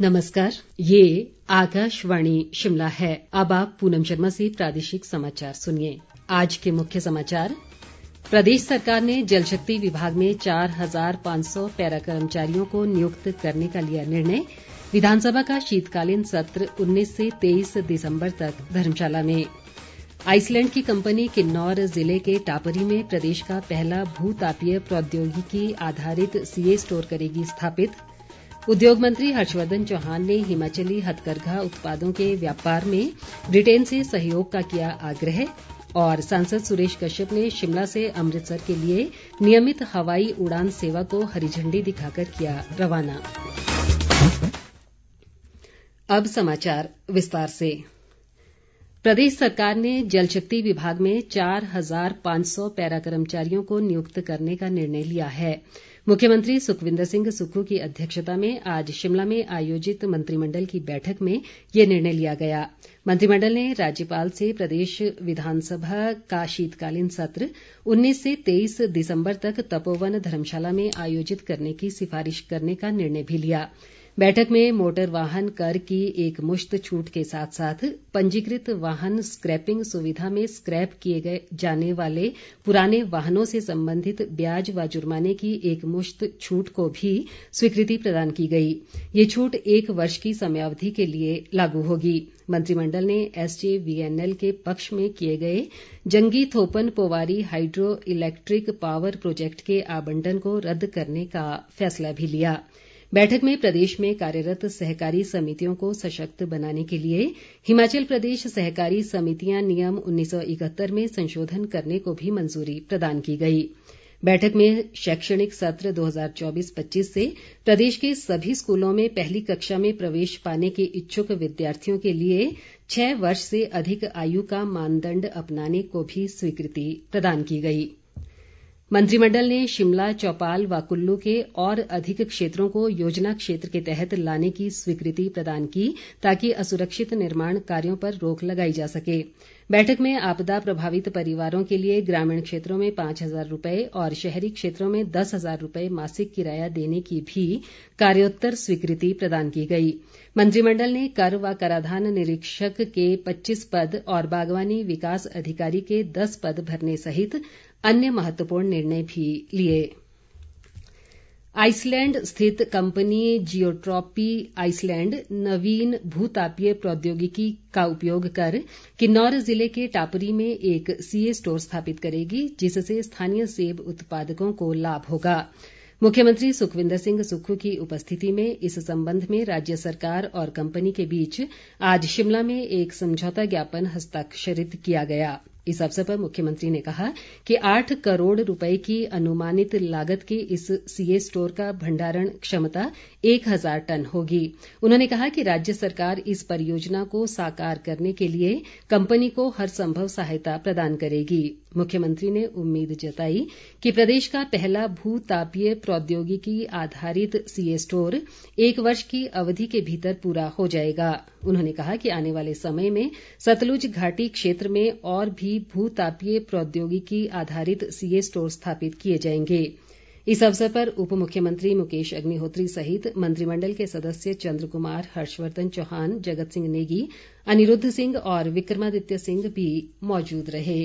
नमस्कार, ये आकाशवाणी शिमला है। अब आप पूनम शर्मा से प्रादेशिक समाचार सुनिए। आज के मुख्य समाचार। प्रदेश सरकार ने जल शक्ति विभाग में 4,500 पैरा कर्मचारियों को नियुक्त करने का लिया निर्णय। विधानसभा का शीतकालीन सत्र 19 से 23 दिसंबर तक धर्मशाला में। आइसलैंड की कंपनी किन्नौर जिले के टापरी में प्रदेश का पहला भूतापीय प्रौद्योगिकी आधारित सीए स्टोर करेगी स्थापित। उद्योग मंत्री हर्षवर्धन चौहान ने हिमाचली हथकरघा उत्पादों के व्यापार में ब्रिटेन से सहयोग का किया आग्रह। और सांसद सुरेश कश्यप ने शिमला से अमृतसर के लिए नियमित हवाई उड़ान सेवा को हरी झंडी दिखाकर किया रवाना। अब समाचार विस्तार से। प्रदेश सरकार ने जल शक्ति विभाग में 4,500 पैरा कर्मचारियों को नियुक्त करने का निर्णय लिया है। मुख्यमंत्री सुखविंदर सिंह सुक्खू की अध्यक्षता में आज शिमला में आयोजित मंत्रिमंडल की बैठक में ये निर्णय लिया गया। मंत्रिमंडल ने राज्यपाल से प्रदेश विधानसभा का शीतकालीन सत्र 19 से 23 दिसंबर तक तपोवन धर्मशाला में आयोजित करने की सिफारिश करने का निर्णय भी लिया। बैठक में मोटर वाहन कर की एक मुश्त छूट के साथ साथ पंजीकृत वाहन स्क्रैपिंग सुविधा में स्क्रैप किए जाने वाले पुराने वाहनों से संबंधित ब्याज व जुर्माने की एक मुश्त छूट को भी स्वीकृति प्रदान की गई। ये छूट 1 वर्ष की समयावधि के लिए लागू होगी। मंत्रिमंडल ने एसजेवीएनएल के पक्ष में किए गए Jangi Thopan Powari hydro electric power project के आवंटन को रद्द करने का फैसला भी लिया। बैठक में प्रदेश में कार्यरत सहकारी समितियों को सशक्त बनाने के लिए हिमाचल प्रदेश सहकारी समितियां नियम 1971 में संशोधन करने को भी मंजूरी प्रदान की गई। बैठक में शैक्षणिक सत्र 2024-25 से प्रदेश के सभी स्कूलों में पहली कक्षा में प्रवेश पाने के इच्छुक विद्यार्थियों के लिए 6 वर्ष से अधिक आयु का मानदंड अपनाने को भी स्वीकृति प्रदान की गई। मंत्रिमंडल ने शिमला, चौपाल व कुल्लू के और अधिक क्षेत्रों को योजना क्षेत्र के तहत लाने की स्वीकृति प्रदान की ताकि असुरक्षित निर्माण कार्यों पर रोक लगाई जा सके। बैठक में आपदा प्रभावित परिवारों के लिए ग्रामीण क्षेत्रों में 5,000 रुपये और शहरी क्षेत्रों में 10,000 रुपये मासिक किराया देने की भी कार्योत्तर स्वीकृति प्रदान की गई। मंत्रिमंडल ने कर व कराधान निरीक्षक के 25 पद और बागवानी विकास अधिकारी के 10 पद भरने सहित अन्य महत्वपूर्ण निर्णय भी लिए। आइसलैंड स्थित कंपनी जियोट्रॉपी आइसलैंड नवीन भूतापीय प्रौद्योगिकी का उपयोग कर किन्नौर जिले के टापरी में एक सीए स्टोर स्थापित करेगी, जिससे स्थानीय सेब उत्पादकों को लाभ होगा। मुख्यमंत्री सुखविंदर सिंह सुक्खू की उपस्थिति में इस संबंध में राज्य सरकार और कंपनी के बीच आज शिमला में एक समझौता ज्ञापन हस्ताक्षरित किया गया। इस अवसर पर मुख्यमंत्री ने कहा कि 8 करोड़ रुपए की अनुमानित लागत के इस सीए स्टोर का भंडारण क्षमता 1,000 टन होगी। उन्होंने कहा कि राज्य सरकार इस परियोजना को साकार करने के लिए कंपनी को हर संभव सहायता प्रदान करेगी। मुख्यमंत्री ने उम्मीद जताई कि प्रदेश का पहला भूतापीय प्रौद्योगिकी आधारित सीए स्टोर 1 वर्ष की अवधि के भीतर पूरा हो जाएगा। उन्होंने कहा कि आने वाले समय में सतलुज घाटी क्षेत्र में और भी भूतापीय प्रौद्योगिकी आधारित सीए स्टोर स्थापित किए जाएंगे। इस अवसर पर उप मुख्यमंत्री मुकेश अग्निहोत्री सहित मंत्रिमंडल के सदस्य चंद्र कुमार, हर्षवर्धन चौहान, जगत सिंह नेगी, अनिरुद्ध सिंह और विक्रमादित्य सिंह भी मौजूद रहे।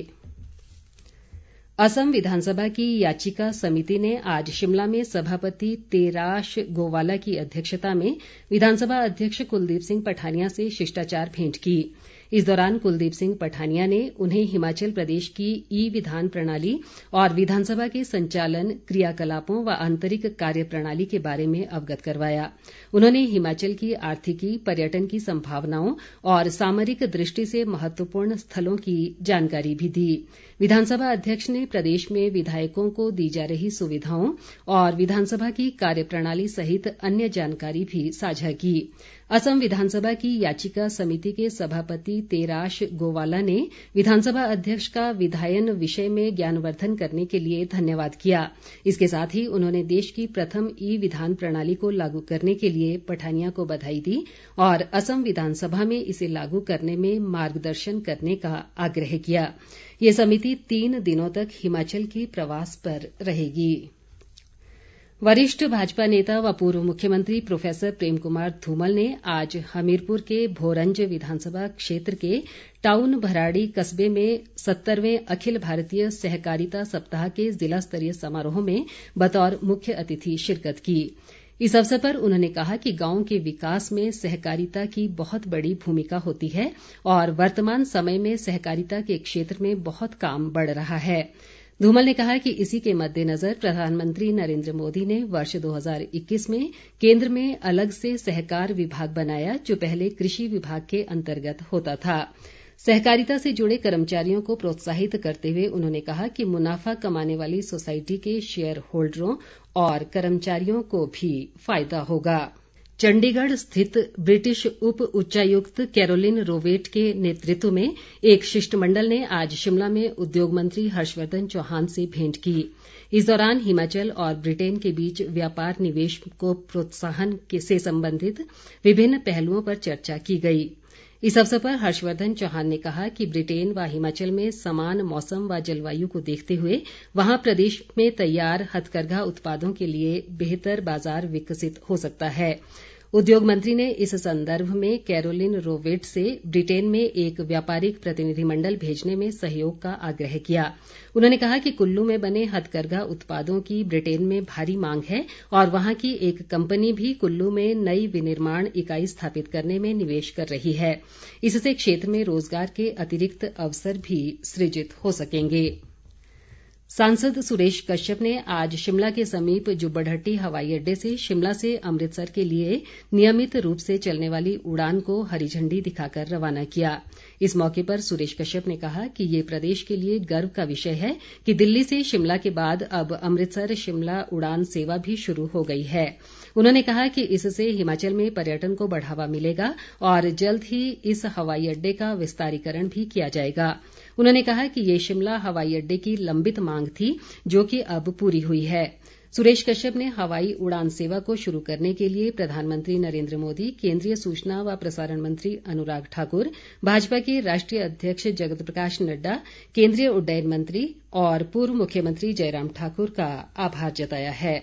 असम विधानसभा की याचिका समिति ने आज शिमला में सभापति तेराश गोवाला की अध्यक्षता में विधानसभा अध्यक्ष कुलदीप सिंह पठानिया से शिष्टाचार भेंट की। इस दौरान कुलदीप सिंह पठानिया ने उन्हें हिमाचल प्रदेश की ई विधान प्रणाली और विधानसभा के संचालन, क्रियाकलापों व आंतरिक कार्य प्रणाली के बारे में अवगत करवाया। उन्होंने हिमाचल की आर्थिकी, पर्यटन की संभावनाओं और सामरिक दृष्टि से महत्वपूर्ण स्थलों की जानकारी भी दी। विधानसभा अध्यक्ष ने प्रदेश में विधायकों को दी जा रही सुविधाओं और विधानसभा की कार्यप्रणाली सहित अन्य जानकारी भी साझा की। असम विधानसभा की याचिका समिति के सभापति तेराश गोवाला ने विधानसभा अध्यक्ष का विधायन विषय में ज्ञानवर्धन करने के लिए धन्यवाद किया। इसके साथ ही उन्होंने देश की प्रथम ई विधान प्रणाली को लागू करने के लिए पठानिया को बधाई दी और असम विधानसभा में इसे लागू करने में मार्गदर्शन करने का आग्रह किया। ये समिति 3 दिनों तक हिमाचल के प्रवास पर रहेगी। वरिष्ठ भाजपा नेता व पूर्व मुख्यमंत्री प्रोफेसर प्रेम कुमार धूमल ने आज हमीरपुर के भोरंज विधानसभा क्षेत्र के टाउन भराड़ी कस्बे में 70वें अखिल भारतीय सहकारिता सप्ताह के जिला स्तरीय समारोह में बतौर मुख्य अतिथि शिरकत की। इस अवसर पर उन्होंने कहा कि गांव के विकास में सहकारिता की बहुत बड़ी भूमिका होती है और वर्तमान समय में सहकारिता के क्षेत्र में बहुत काम बढ़ रहा है। धूमल ने कहा कि इसी के मद्देनजर प्रधानमंत्री नरेंद्र मोदी ने वर्ष 2021 में केंद्र में अलग से सहकार विभाग बनाया, जो पहले कृषि विभाग के अंतर्गत होता था। सहकारिता से जुड़े कर्मचारियों को प्रोत्साहित करते हुए उन्होंने कहा कि मुनाफा कमाने वाली सोसाइटी के शेयर होल्डरों और कर्मचारियों को भी फायदा होगा। चंडीगढ़ स्थित ब्रिटिश उप उच्चायुक्त कैरोलिन रोवेट के नेतृत्व में एक शिष्टमंडल ने आज शिमला में उद्योग मंत्री हर्षवर्धन चौहान से भेंट की। इस दौरान हिमाचल और ब्रिटेन के बीच व्यापार निवेश को प्रोत्साहन से संबंधित विभिन्न पहलुओं पर चर्चा की गई। इस अवसर पर हर्षवर्धन चौहान ने कहा कि ब्रिटेन व हिमाचल में समान मौसम व जलवायु को देखते हुए वहां प्रदेश में तैयार हथकरघा उत्पादों के लिए बेहतर बाजार विकसित हो सकता है। उद्योग मंत्री ने इस संदर्भ में कैरोलिन रोवेट से ब्रिटेन में एक व्यापारिक प्रतिनिधिमंडल भेजने में सहयोग का आग्रह किया। उन्होंने कहा कि कुल्लू में बने हथकरघा उत्पादों की ब्रिटेन में भारी मांग है और वहां की एक कंपनी भी कुल्लू में नई विनिर्माण इकाई स्थापित करने में निवेश कर रही है। इससे क्षेत्र में रोजगार के अतिरिक्त अवसर भी सृजित हो सकेंगे। सांसद सुरेश कश्यप ने आज शिमला के समीप जुब्बड़हट्टी हवाई अड्डे से शिमला से अमृतसर के लिए नियमित रूप से चलने वाली उड़ान को हरी झंडी दिखाकर रवाना किया। इस मौके पर सुरेश कश्यप ने कहा कि ये प्रदेश के लिए गर्व का विषय है कि दिल्ली से शिमला के बाद अब अमृतसर शिमला उड़ान सेवा भी शुरू हो गई है। उन्होंने कहा कि इससे हिमाचल में पर्यटन को बढ़ावा मिलेगा और जल्द ही इस हवाई अड्डे का विस्तारीकरण भी किया जाएगा। उन्होंने कहा कि ये शिमला हवाई अड्डे की लंबित मांग थी, जो कि अब पूरी हुई है। सुरेश कश्यप ने हवाई उड़ान सेवा को शुरू करने के लिए प्रधानमंत्री नरेंद्र मोदी, केंद्रीय सूचना व प्रसारण मंत्री अनुराग ठाकुर, भाजपा के राष्ट्रीय अध्यक्ष जगत प्रकाश नड्डा, केंद्रीय उड्डयन मंत्री और पूर्व मुख्यमंत्री जयराम ठाकुर का आभार जताया है।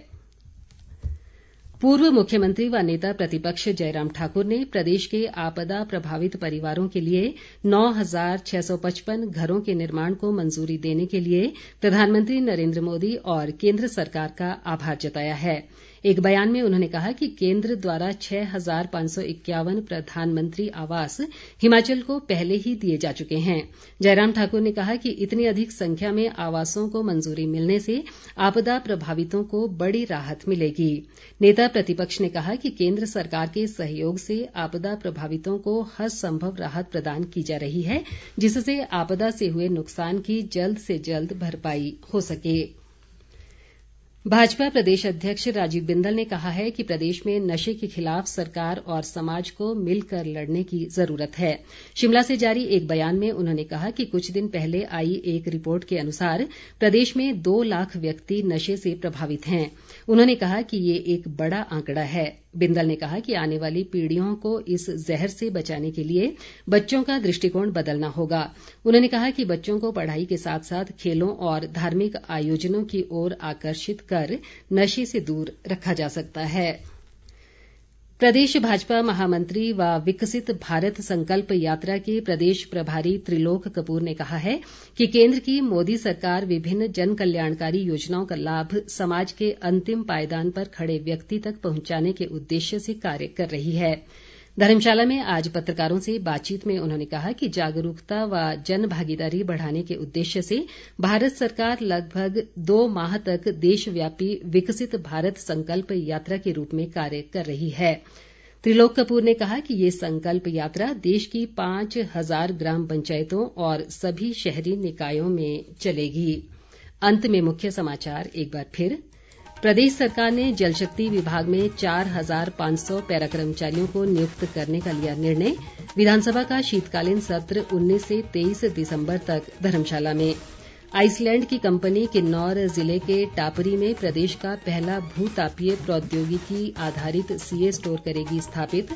पूर्व मुख्यमंत्री व नेता प्रतिपक्ष जयराम ठाकुर ने प्रदेश के आपदा प्रभावित परिवारों के लिए 9,655 घरों के निर्माण को मंजूरी देने के लिए प्रधानमंत्री नरेंद्र मोदी और केंद्र सरकार का आभार जताया है। एक बयान में उन्होंने कहा कि केंद्र द्वारा 6,551 प्रधानमंत्री आवास हिमाचल को पहले ही दिए जा चुके हैं। जयराम ठाकुर ने कहा कि इतनी अधिक संख्या में आवासों को मंजूरी मिलने से आपदा प्रभावितों को बड़ी राहत मिलेगी। नेता प्रतिपक्ष ने कहा कि केंद्र सरकार के सहयोग से आपदा प्रभावितों को हर संभव राहत प्रदान की जा रही है, जिससे आपदा से हुए नुकसान की जल्द से जल्द भरपाई हो सके। भाजपा प्रदेश अध्यक्ष राजीव बिंदल ने कहा है कि प्रदेश में नशे के खिलाफ सरकार और समाज को मिलकर लड़ने की जरूरत है। शिमला से जारी एक बयान में उन्होंने कहा कि कुछ दिन पहले आई एक रिपोर्ट के अनुसार प्रदेश में 2 लाख व्यक्ति नशे से प्रभावित हैं। उन्होंने कहा कि ये एक बड़ा आंकड़ा है। बिंदल ने कहा कि आने वाली पीढ़ियों को इस जहर से बचाने के लिए बच्चों का दृष्टिकोण बदलना होगा। उन्होंने कहा कि बच्चों को पढ़ाई के साथ साथ खेलों और धार्मिक आयोजनों की ओर आकर्षित कर नशे से दूर रखा जा सकता है। प्रदेश भाजपा महामंत्री व विकसित भारत संकल्प यात्रा के प्रदेश प्रभारी त्रिलोक कपूर ने कहा है कि केंद्र की मोदी सरकार विभिन्न जन कल्याणकारी योजनाओं का लाभ समाज के अंतिम पायदान पर खड़े व्यक्ति तक पहुंचाने के उद्देश्य से कार्य कर रही है। धर्मशाला में आज पत्रकारों से बातचीत में उन्होंने कहा कि जागरूकता व जन भागीदारी बढ़ाने के उद्देश्य से भारत सरकार लगभग 2 माह तक देशव्यापी विकसित भारत संकल्प यात्रा के रूप में कार्य कर रही है। त्रिलोक कपूर ने कहा कि ये संकल्प यात्रा देश की 5,000 ग्राम पंचायतों और सभी शहरी निकायों में चलेगी। अंत में मुख्य समाचार एक बार फिर। प्रदेश सरकार ने जल शक्ति विभाग में 4,500 पैरा कर्मचारियों को नियुक्त करने का लिया निर्णय। विधानसभा का शीतकालीन सत्र 19 से 23 दिसंबर तक धर्मशाला में। आइसलैंड की कंपनी किन्नौर जिले के टापरी में प्रदेश का पहला भूतापीय प्रौद्योगिकी आधारित सीए स्टोर करेगी स्थापित।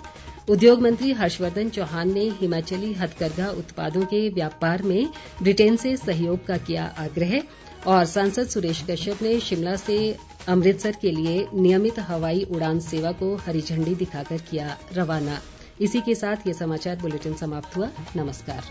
उद्योग मंत्री हर्षवर्धन चौहान ने हिमाचली हथकरघा उत्पादों के व्यापार में ब्रिटेन से सहयोग का किया आग्रह। और सांसद सुरेश कश्यप ने शिमला से अमृतसर के लिए नियमित हवाई उड़ान सेवा को हरी झंडी दिखाकर किया रवाना। इसी के साथ ये समाचार बुलेटिन समाप्त हुआ। नमस्कार।